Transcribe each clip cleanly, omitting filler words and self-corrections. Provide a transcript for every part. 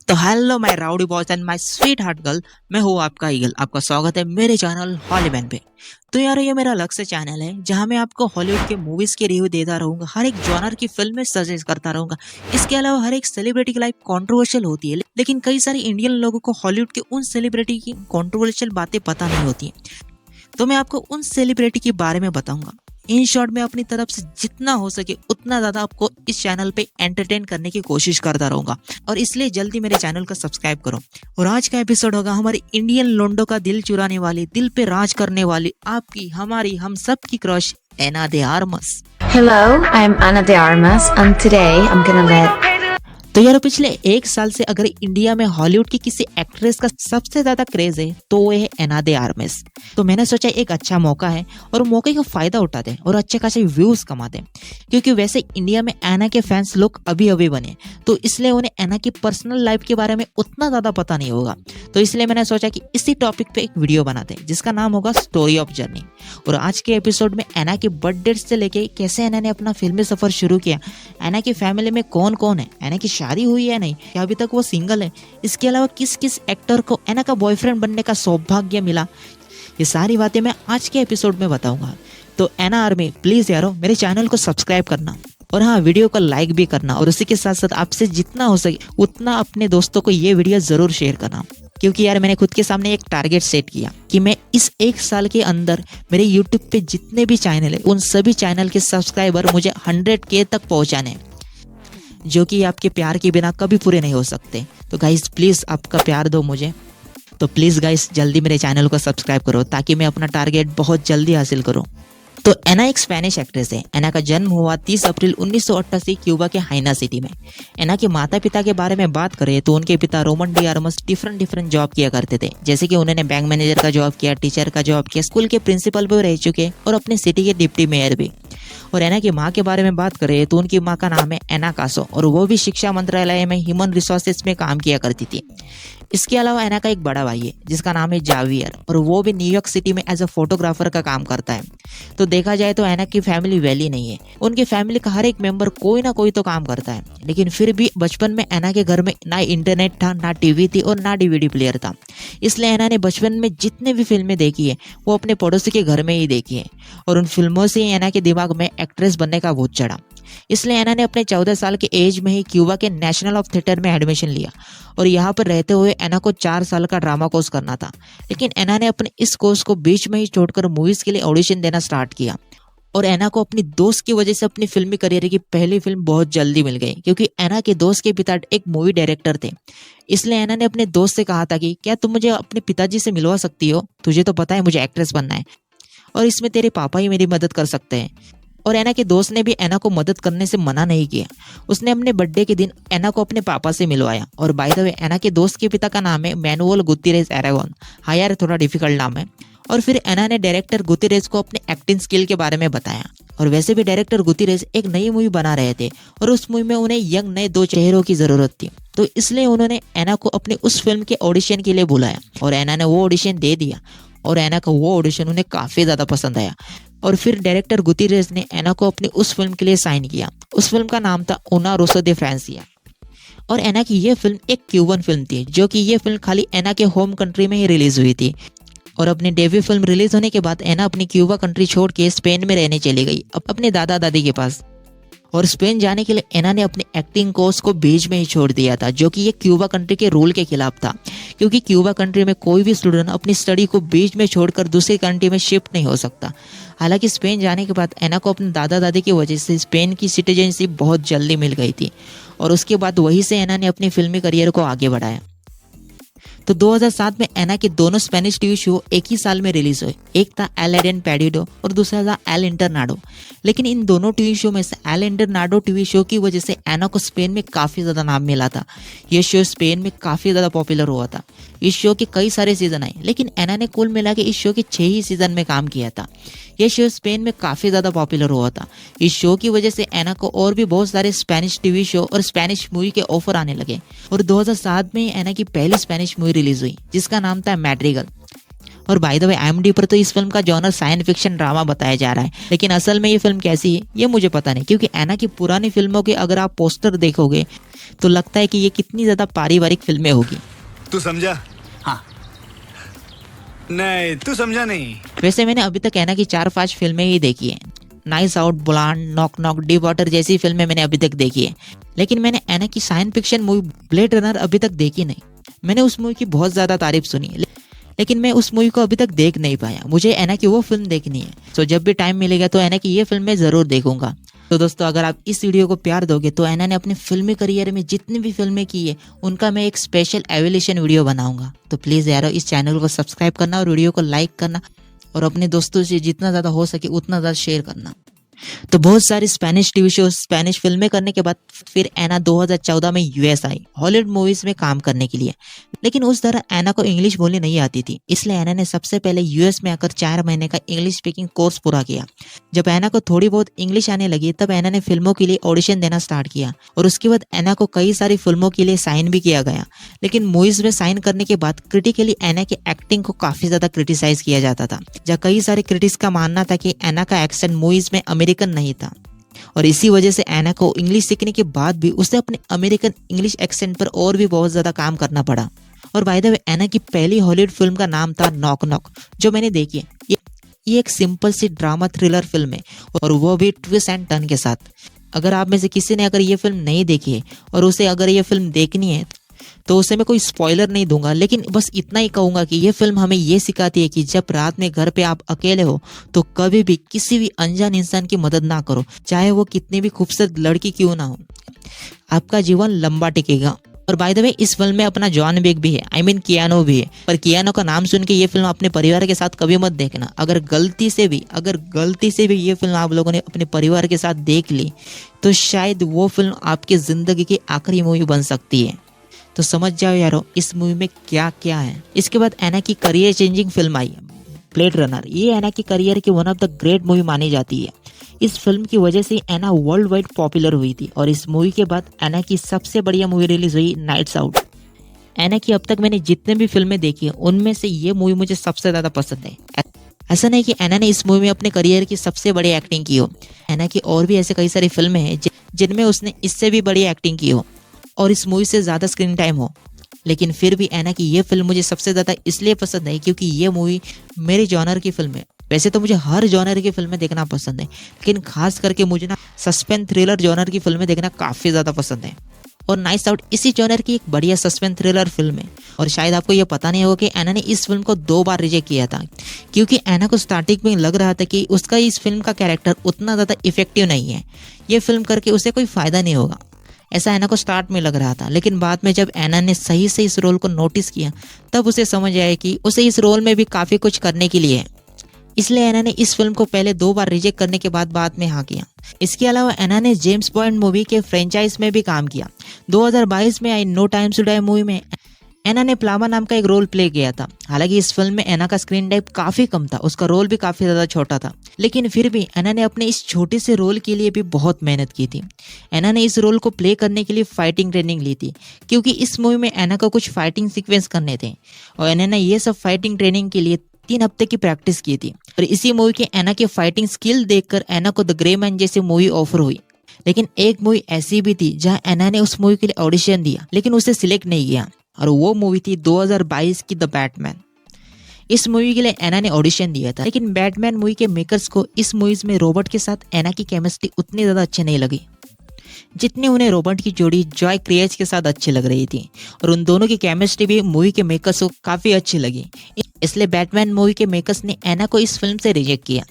तो hello my rowdy boys and my sweet heart girl, मैं हूँ आपका ईगल। आपका स्वागत है मेरे चैनल हॉलीवुड पे। तो यार ये मेरा अलग से चैनल है जहाँ मैं आपको हॉलीवुड के मूवीज के रिव्यू देता रहूंगा, हर एक जॉनर की फिल्म में सजेस्ट करता रहूंगा। इसके अलावा हर एक सेलिब्रिटी की लाइफ कंट्रोवर्शियल होती है, लेकिन कई सारे इंडियन लोगों को हॉलीवुड के उन सेलिब्रिटी की कंट्रोवर्शियल बातें पता नहीं होती है। तो मैं आपको उन सेलिब्रिटी के बारे में बताऊंगा। इन शॉर्ट में अपनी तरफ से जितना हो सके उतना ज्यादा आपको इस चैनल पे एंटरटेन करने की कोशिश करता रहूंगा, और इसलिए जल्दी मेरे चैनल को सब्सक्राइब करो। और आज का एपिसोड होगा हमारी इंडियन लोंडो का दिल चुराने वाली, दिल पे राज करने वाली, आपकी, हमारी, हम सब की crush Ana de Armas. Hello, I'm Ana de Armas, and today I'm gonna let तो यार पिछले एक साल से अगर इंडिया में हॉलीवुड की किसी एक्ट्रेस का सबसे ज्यादा क्रेज है तो वो है एना दे आर्मस। तो मैंने सोचा एक अच्छा मौका है और मौके का फायदा उठाते हैं और अच्छे खासे व्यूज कमाते हैं, क्योंकि वैसे इंडिया में एना के फैंस लोग अभी अभी बने, तो इसलिए उन्हें एना की पर्सनल लाइफ के बारे में उतना ज्यादा पता नहीं होगा। तो इसलिए मैंने सोचा कि इसी टॉपिक पे एक वीडियो बनाते हैं जिसका नाम होगा स्टोरी ऑफ जर्नी। और आज के एपिसोड में एना के बर्थ डेट से लेके कैसे एना ने अपना फिल्मी सफर शुरू किया, एना की फैमिली में कौन कौन है, एना की शादी हुई है नहीं, क्या अभी तक वो सिंगल है, इसके अलावा किस किस एक्टर को एना का बॉयफ्रेंड बनने का सौभाग्य मिला, ये सारी बातें मैं आज के एपिसोड में बताऊंगा। तो एना आर्मी प्लीज यारो मेरे चैनल को सब्सक्राइब करना, और हाँ वीडियो को लाइक भी करना, और उसी के साथ साथ आपसे जितना हो सके उतना अपने दोस्तों को ये वीडियो जरूर शेयर करना। क्योंकि यार मैंने खुद के सामने एक टारगेट सेट किया कि मैं इस एक साल के अंदर मेरे यूट्यूब पे जितने भी चैनल है उन सभी चैनल के सब्सक्राइबर मुझे 100K तक पहुंचाने हैं, जो कि आपके प्यार के बिना कभी पूरे नहीं हो सकते। तो गाइस प्लीज आपका प्यार दो मुझे। तो प्लीज गाइस जल्दी मेरे चैनल को सब्सक्राइब करो ताकि मैं अपना टारगेट बहुत जल्दी हासिल करूं। तो एना एक स्पेनिश एक्ट्रेस है। एना का जन्म हुआ 30 अप्रैल 1988 क्यूबा के हाइना सिटी में। एना के माता पिता के बारे में बात करें तो उनके पिता Roman D arms different job किया करते थे, जैसे कि उन्होंने बैंक मैनेजर का जॉब किया, टीचर का जॉब किया, स्कूल के प्रिंसिपल भी रह चुके और अपने सिटी के डिप्टी मेयर भी। और एना की माँ के बारे में बात करें तो उनकी माँ का नाम है एना कासो, और वो भी शिक्षा मंत्रालय में ह्यूमन रिसोर्सेज में काम किया करती थी। इसके अलावा एना का एक बड़ा भाई है जिसका नाम है जावियर, और वो भी न्यूयॉर्क सिटी में एज अ फोटोग्राफर का काम करता है। तो देखा जाए तो एना की फैमिली वैली नहीं है, उनकी फैमिली का हर एक मेंबर कोई ना कोई तो काम करता है। लेकिन फिर भी बचपन में एना के घर में ना इंटरनेट था, ना टीवी थी और ना डीवीडी प्लेयर था, इसलिए एना ने बचपन में जितने भी फिल्में देखी है वो अपने पड़ोसी के घर में ही देखी है, और उन फिल्मों से ही एना के दिमाग में एक्ट्रेस बनने का भूत चढ़ा। इसलिए एना ने अपने 14 साल के एज में ही क्यूबा के नेशनल ऑफ थिएटर में एडमिशन लिया, और यहाँ पर रहते हुए एना को 4 साल का ड्रामा कोर्स करना था। लेकिन एना ने अपने इस कोर्स को बीच में ही छोड़कर मूवीज के लिए ऑडिशन देना स्टार्ट किया, और एना को अपनी दोस्त की वजह से अपनी फिल्मी करियर की पहली फिल्म बहुत जल्दी मिल गई, क्योंकि एना के दोस्त के पिता एक मूवी डायरेक्टर थे। इसलिए एना ने अपने दोस्त से कहा था कि क्या तुम मुझे अपने पिताजी से मिलवा सकती हो, तुझे तो पता है मुझे एक्ट्रेस बनना है, और इसमें तेरे पापा ही मेरी मदद कर सकते हैं। और एना के दोस्त ने भी एना को मदद करने से मना नहीं किया। उसने अपने बर्थडे के दिन एना को अपने पापा से मिलवाया। और बाय द वे एना के दोस्त के पिता का नाम है मैनुअल गुतिरेज एरागोन। हाँ यार थोड़ा डिफिकल्ट नाम है। और फिर एना ने डायरेक्टर गुतिरेज को अपने एक्टिंग स्किल के बारे में बताया। और वैसे भी डायरेक्टर गुतिरेज एक नई मूवी बना रहे थे, और उस मूवी में उन्हें यंग नए 2 चेहरों की जरूरत थी, तो इसलिए उन्होंने एना को अपनी उस फिल्म के ऑडिशन के लिए बुलाया, और एना ने वो ऑडिशन दे दिया, और एना का वो ऑडिशन उन्हें काफी ज्यादा पसंद आया। और फिर डायरेक्टर गुतिरेज ने एना को अपनी उस फिल्म के लिए साइन किया। उस फिल्म का नाम था उना रोसो दे फ्रांसिया, और एना की ये फिल्म एक क्यूबन फिल्म थी, जो कि ये फिल्म खाली एना के होम कंट्री में ही रिलीज हुई थी। और अपनी डेब्यू फिल्म रिलीज होने के बाद एना अपनी क्यूबा कंट्री छोड़ के स्पेन में रहने चली गई, अपने दादा दादी के पास। और स्पेन जाने के लिए एना ने अपने एक्टिंग कोर्स को बीच में ही छोड़ दिया था, जो कि ये क्यूबा कंट्री के रूल के खिलाफ था, क्योंकि क्यूबा कंट्री में कोई भी स्टूडेंट अपनी स्टडी को बीच में छोड़कर दूसरी कंट्री में शिफ्ट नहीं हो सकता। हालांकि स्पेन जाने के बाद एना को अपने दादा दादी की वजह से स्पेन की सिटीजनशिप बहुत जल्दी मिल गई थी, और उसके बाद वहीं से एना ने अपनी फिल्मी करियर को आगे बढ़ाया। तो 2007 में एना के दोनों स्पेनिश टीवी शो एक ही साल में रिलीज हुए। एक था एल एडेन पेडिडो और दूसरा था एल इंटरनाडो। लेकिन इन दोनों टीवी शो में से एल इंटरनाडो टीवी शो की वजह से एना को स्पेन में काफी ज्यादा नाम मिला था। ये शो स्पेन में काफी ज्यादा पॉपुलर हुआ था। इस शो के कई सारे सीजन आए, लेकिन एना ने कुल मिला के इस शो के 6 ही सीजन में काम किया था। यह शो स्पेन में काफी ज्यादा पॉपुलर हुआ था। इस शो की वजह से एना को और भी बहुत सारे स्पेनिश टीवी शो और स्पेनिश मूवी के ऑफर आने लगे, और 2007 में एना की पहली स्पेनिश मूवी रिलीज हुई जिसका नाम था मैड्रिगल। और बाय द वे IMDb पर तो इस फिल्म का जॉनर साइंस फिक्शन ड्रामा बताया जा रहा है, लेकिन असल में ये फिल्म कैसी है ये मुझे पता नहीं, क्योंकि एना की पुरानी फिल्मों के अगर आप पोस्टर देखोगे तो लगता है कि ये कितनी ज्यादा पारिवारिक फिल्में होगी। तू समझा? हाँ। नहीं, तू समझा नहीं। वैसे मैंने अभी तक एना की 4-5 फिल्में ही देखी है। Nice out, blind, knock knock, deep water जैसी फिल्में मैंने अभी तक देखी है, लेकिन मैंने एना की science fiction movie blade runner अभी तक देखी नहीं। मैंने उस मूवी की बहुत ज्यादा तारीफ सुनी, लेकिन मैं उस मूवी को अभी तक देख नहीं पाया। मुझे एना की वो फिल्म देखनी है, तो जब भी टाइम मिलेगा तो एना की ये फिल्म मैं जरूर देखूंगा। तो दोस्तों, अगर आप इस वीडियो को प्यार दोगे तो एना ने अपने फिल्मी करियर में जितनी भी फिल्में की है उनका मैं एक स्पेशल एवोल्यूशन वीडियो बनाऊंगा। तो प्लीज यारो, इस चैनल को सब्सक्राइब करना और वीडियो को लाइक करना, और अपने दोस्तों से जितना ज्यादा हो सके उतना ज्यादा शेयर करना। तो बहुत सारी स्पेनिश टीवी शो, स्पेनिश फिल्में करने के बाद फिर एना 2014 में यूएस आई हॉलीवुड मूवीज में काम करने के लिए। लेकिन उस तरह एना को इंग्लिश बोलनी नहीं आती थी, इसलिए एना ने सबसे पहले यूएस में आकर 4 महीने का इंग्लिश स्पीकिंग कोर्स पूरा किया। जब एना को थोड़ी बहुत इंग्लिश आने लगी तब एना ने फिल्मों के लिए ऑडिशन देना स्टार्ट किया, और उसके बाद एना को कई सारी फिल्मों के लिए साइन भी किया गया। लेकिन मूवीज में साइन करने के बाद क्रिटिकली एना की एक्टिंग को काफी ज्यादा क्रिटिसाइज किया जाता था, जहाँ कई सारे क्रिटिक्स का मानना था कि एना का एक्सेंट मूवीज में अमेरिकन नहीं था, और इसी वजह से एना को इंग्लिश सीखने के बाद भी उसे अपने अमेरिकन इंग्लिश एक्सेंट पर और भी बहुत ज्यादा काम करना पड़ा। और बाय द वे, एना की पहली हॉलीवुड फिल्म का नाम था नॉक नॉक, जो मैंने देखी है। ये एक सिंपल सी ड्रामा थ्रिलर फिल्म है, और वो भी ट्विस्ट एंड टर्न के साथ। अगर आप में से किसी ने अगर ये फिल्म नहीं देखी है और उसे अगर ये फिल्म देखनी है तो उसे मैं कोई स्पॉइलर नहीं दूंगा, लेकिन बस इतना ही कहूंगा कि ये फिल्म हमें ये सिखाती है कि जब रात में घर पे आप अकेले हो तो कभी भी किसी भी अनजान इंसान की मदद ना करो, चाहे वो कितनी भी खूबसूरत लड़की क्यों ना हो। आपका जीवन लंबा टिकेगा। और बाय द वे, इस फिल्म में अपना जॉन विक भी है, आई मीन कियानो भी है। पर कियानो का नाम सुन के ये फिल्म अपने परिवार के साथ कभी मत देखना। अगर गलती से भी ये फिल्म आप लोगों ने अपने परिवार के साथ देख ली तो शायद वो फिल्म आपकी जिंदगी की आखिरी मूवी बन सकती है। तो समझ जाओ यारो, इस मूवी में क्या क्या है। इसके बाद एना की करियर चेंजिंग फिल्म आई ब्लेड रनर। ये एना की करियर की one of the great movie मानी जाती है। इस फिल्म की वजह से एना वर्ल्ड वाइड पॉपुलर हुई थी, और इस मूवी के बाद एना की सबसे बढ़िया मूवी रिलीज हुई नाइट्स आउट। एना की अब तक मैंने जितने भी फिल्में देखी है उनमें से ये मूवी मुझे सबसे ज्यादा पसंद है। ऐसा नहीं कि एना ने इस मूवी में अपने करियर की सबसे बड़ी एक्टिंग की हो। एना की और भी ऐसे कई सारी फिल्में हैं जिनमें उसने इससे भी बड़ी एक्टिंग की हो और इस मूवी से ज्यादा स्क्रीन टाइम हो, लेकिन फिर भी एना की ये फिल्म मुझे सबसे ज्यादा इसलिए पसंद है क्योंकि ये मूवी मेरे जॉनर की फिल्म है। वैसे तो मुझे हर जॉनर की फिल्में देखना पसंद है, लेकिन खास करके मुझे ना सस्पेंस थ्रिलर जॉनर की फिल्में देखना काफी ज्यादा पसंद है, और नाइट्स आउट इसी जॉनर की एक बढ़िया सस्पेंस थ्रिलर फिल्म है। और शायद आपको ये पता नहीं होगा कि एना ने इस फिल्म को 2 बार रिजेक्ट किया था, क्योंकि एना को स्टार्टिंग में लग रहा था कि उसका इस फिल्म का कैरेक्टर उतना ज्यादा इफेक्टिव नहीं है, ये फिल्म करके उसे कोई फायदा नहीं होगा, ऐसा एना को स्टार्ट में लग रहा था। लेकिन बाद में जब एना ने सही से इस रोल को नोटिस किया तब उसे समझ आया कि उसे इस रोल में भी काफी कुछ करने के लिए है। इसलिए एना ने इस फिल्म को पहले 2 बार रिजेक्ट करने के बाद में हाँ किया। इसके अलावा एना ने जेम्स बॉन्ड मूवी के फ्रेंचाइज में भी काम किया। 2022 में आई no time to die movie में एना ने प्लामा नाम का एक रोल प्ले किया था। हालांकि इस फिल्म में एना का स्क्रीन टाइम काफी कम था, उसका रोल भी काफी ज्यादा छोटा था, लेकिन फिर भी एना ने अपने इस छोटे से रोल के लिए भी बहुत मेहनत की थी। एना ने इस रोल को प्ले करने के लिए फाइटिंग ट्रेनिंग ली थी, क्योंकि इस मूवी में एना को कुछ फाइटिंग सीक्वेंस करने थे, और एना ने ये सब फाइटिंग ट्रेनिंग के लिए 3 हफ्ते की प्रैक्टिस की थी। और इसी मूवी के एना की फाइटिंग स्किल देखकर एना को द ग्रे मैन जैसी मूवी ऑफर हुई। लेकिन एक मूवी ऐसी भी थी जहां एना ने उस मूवी के लिए ऑडिशन दिया लेकिन उसे सिलेक्ट नहीं किया, और वो मूवी थी 2022 की द बैटमैन। इस मूवी के लिए एना ने ऑडिशन दिया था, लेकिन बैटमैन मूवी के मेकर्स को इस मूवीज में रॉबर्ट के साथ एना की केमिस्ट्री उतनी ज्यादा अच्छी नहीं लगी जितनी उन्हें रॉबर्ट की जोड़ी जॉय क्रिएच के साथ अच्छी लग रही थी, और उन दोनों की केमिस्ट्री भी मूवी के मेकर्स को काफी अच्छी लगी। इसलिए बैटमैन मूवी के मेकर्स ने एना को इस फिल्म से रिजेक्ट किया।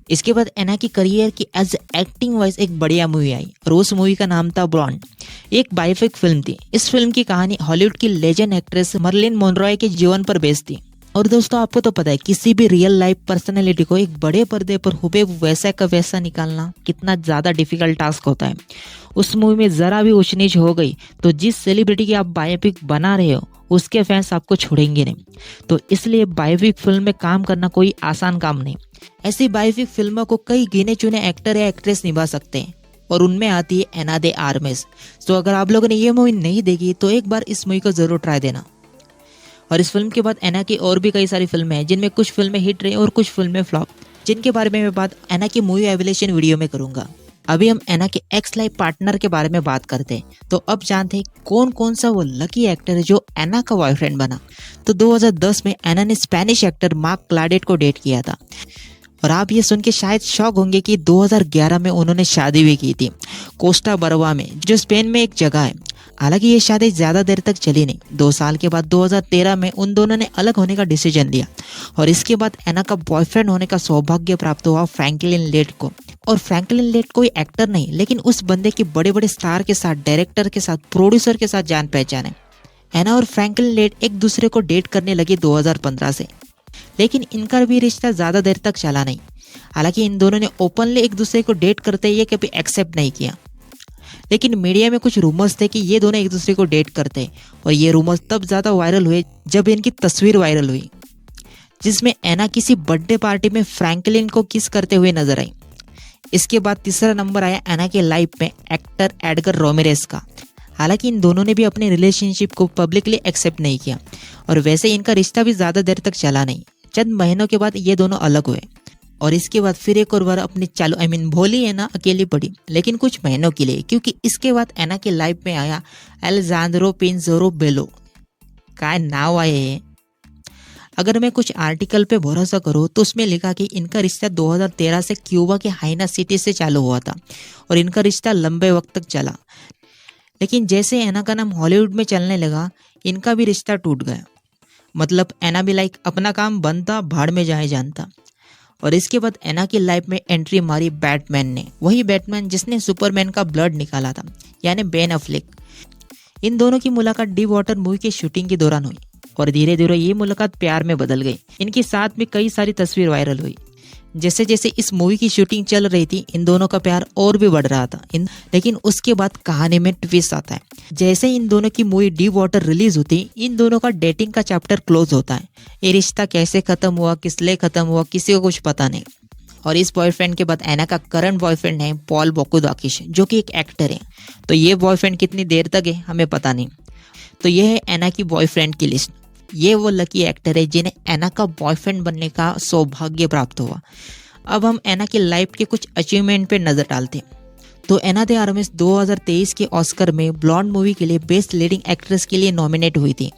इसके बाद एना की करियर की एज एक्टिंग वाइज एक बढ़िया मूवी आई, और उस मूवी का नाम था ब्लॉन्ड। एक बायोपिक फिल्म थी। इस फिल्म की कहानी हॉलीवुड की लेजेंड एक्ट्रेस मर्लिन मोनरॉय के जीवन पर बेस्ड थी। और दोस्तों, आपको तो पता है किसी भी रियल लाइफ पर्सनैलिटी को एक बड़े पर्दे पर हुबेहूब वैसा का वैसा निकालना कितना ज्यादा डिफिकल्ट टास्क होता है। उस मूवी में जरा भी ऊंच नीच हो गई तो जिस सेलिब्रिटी की आप बायोपिक बना रहे हो उसके फैंस आपको छोड़ेंगे नहीं। तो इसलिए बायोपिक फिल्म में काम करना कोई आसान काम नहीं। ऐसी बायोपिक फिल्मों को कई गिने चुने एक्टर या एक्ट्रेस निभा सकते हैं, और उनमें आती है एना दे आर्मेस। तो अगर आप लोगों ने ये मूवी नहीं देखी तो एक बार इस मूवी को जरूर ट्राई देना। और इस फिल्म के बाद एना की और भी कई सारी फिल्में हैं, जिनमें कुछ फिल्में हिट रही और कुछ फिल्में फ्लॉप, जिनके बारे में मैं बात एना की मूवी एवोल्यूशन वीडियो में करूंगा। अभी हम एना के एक्स लाइफ पार्टनर के बारे में बात करते हैं। तो अब जानते हैं कौन कौन सा वो लकी एक्टर है जो एना का बॉयफ्रेंड बना। तो 2010 में एना ने स्पेनिश एक्टर मार्क क्लाडेट को डेट किया था। और आप ये सुन के शायद शॉक होंगे कि 2011 में उन्होंने शादी भी की थी कोस्टा बरवा में, जो स्पेन में एक जगह है। हालांकि ये शादी ज़्यादा देर तक चली नहीं। 2 साल के बाद 2013 में उन दोनों ने अलग होने का डिसीजन लिया और इसके बाद एना का बॉयफ्रेंड होने का सौभाग्य प्राप्त हुआ फ्रैंकलिन लेट को। और फ्रैंकलिन लेट कोई एक्टर नहीं, लेकिन उस बंदे की बड़े बड़े स्टार के साथ, डायरेक्टर के साथ, प्रोड्यूसर के साथ जान पहचान है। एना और फ्रैंकलिन लेट एक दूसरे को डेट करने लगे 2015 से, लेकिन इनका भी रिश्ता ज़्यादा देर तक चला नहीं। हालांकि इन दोनों ने ओपनली एक दूसरे को डेट करते ये कभी एक्सेप्ट नहीं किया, लेकिन मीडिया में कुछ रूमर्स थे कि ये दोनों एक दूसरे को डेट करते हैं। और ये रूमर्स तब ज़्यादा वायरल हुए जब इनकी तस्वीर वायरल हुई, जिसमें एना किसी बर्थडे पार्टी में फ्रैंकलिन को किस करते हुए नजर आई। इसके बाद तीसरा नंबर आया एना के लाइफ में एक्टर एडगर रोमेरेस का। हालांकि इन दोनों ने भी अपने रिलेशनशिप को पब्लिकली एक्सेप्ट नहीं किया और वैसे इनका रिश्ता भी ज़्यादा देर तक चला नहीं। चंद महीनों के बाद ये दोनों अलग हुए और इसके बाद फिर एक और बार अपनी भोली एना अकेली पड़ी, लेकिन कुछ महीनों के लिए, क्योंकि इसके बाद एना के लाइफ में आया एलेजांद्रो पिंजोरो बेलो। का नाम आए है। अगर मैं कुछ आर्टिकल पे भरोसा करूँ तो उसमें लिखा कि इनका रिश्ता 2013 से क्यूबा के हाइना सिटी से चालू हुआ था और इनका रिश्ता लंबे वक्त तक चला। लेकिन जैसे एना का नाम हॉलीवुड में चलने लगा, इनका भी रिश्ता टूट गया। मतलब एना भी लाइक अपना काम बनता, भाड़ में जाए जानता। और इसके बाद एना की लाइफ में एंट्री मारी बैटमैन ने, वही बैटमैन जिसने सुपरमैन का ब्लड निकाला था, यानी बेन अफ्लेक। इन दोनों की मुलाकात डीप वाटर मूवी की शूटिंग के दौरान हुई और धीरे धीरे ये मुलाकात प्यार में बदल गई। इनके साथ में कई सारी तस्वीर वायरल हुई। जैसे जैसे इस मूवी की शूटिंग चल रही थी, इन दोनों का प्यार और भी बढ़ रहा था। लेकिन उसके बाद कहानी में ट्विस्ट आता है। जैसे इन दोनों की मूवी डीप वाटर रिलीज होती, इन दोनों का डेटिंग का चैप्टर क्लोज होता है। ये रिश्ता कैसे खत्म हुआ, किस लिए खत्म हुआ, किसी को कुछ पता नहीं। और इस बॉयफ्रेंड के बाद एना का करंट बॉयफ्रेंड है पॉल बोकुदाकिश, जो कि एक एक्टर है। तो ये बॉयफ्रेंड कितनी देर तक है हमें पता नहीं। तो ये है एना की बॉयफ्रेंड की लिस्ट। ये वो लकी एक्टर है जिन्हें एना का बॉयफ्रेंड बनने का सौभाग्य प्राप्त हुआ। अब हम एना की लाइफ के कुछ अचीवमेंट पे नजर डालते हैं। तो एना दे आर्मस 2023 के ऑस्कर में ब्लॉन्ड मूवी के लिए बेस्ट लीडिंग एक्ट्रेस के लिए नॉमिनेट हुई थी।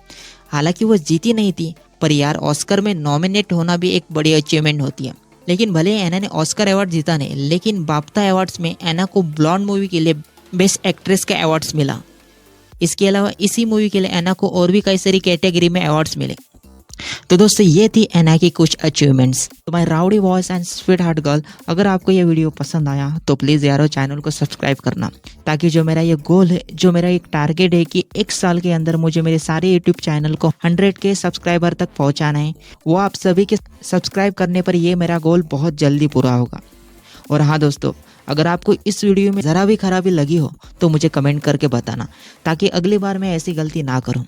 हालांकि वो जीती नहीं थी, पर यार ऑस्कर में नॉमिनेट होना भी एक बड़ी अचीवमेंट होती है। लेकिन भले एना ने ऑस्कर अवार्ड जीता नहीं, लेकिन बाफ्टा अवार्ड्स में एना को ब्लॉन्ड मूवी के लिए बेस्ट एक्ट्रेस का अवार्ड्स मिला। इसके अलावा इसी मूवी के लिए एना को और भी कई सारी कैटेगरी में अवार्ड्स मिले। तो दोस्तों ये थी एना की कुछ अचीवमेंट्स। तो my rowdy voice and sweet heart girl, अगर आपको ये वीडियो पसंद आया तो प्लीज़ यारो चैनल को सब्सक्राइब करना, ताकि जो मेरा ये गोल है, जो मेरा एक टारगेट है कि 1 साल के अंदर मुझे मेरे सारे यूट्यूब चैनल को 100K सब्सक्राइबर तक पहुँचाना है, वो आप सभी के सब्सक्राइब करने पर ये मेरा गोल बहुत जल्दी पूरा होगा। और हाँ दोस्तों, अगर आपको इस वीडियो में ज़रा भी खराबी लगी हो तो मुझे कमेंट करके बताना, ताकि अगली बार मैं ऐसी गलती ना करूं।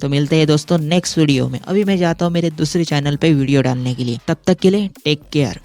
तो मिलते हैं दोस्तों नेक्स्ट वीडियो में। अभी मैं जाता हूं मेरे दूसरे चैनल पे वीडियो डालने के लिए। तब तक के लिए टेक केयर।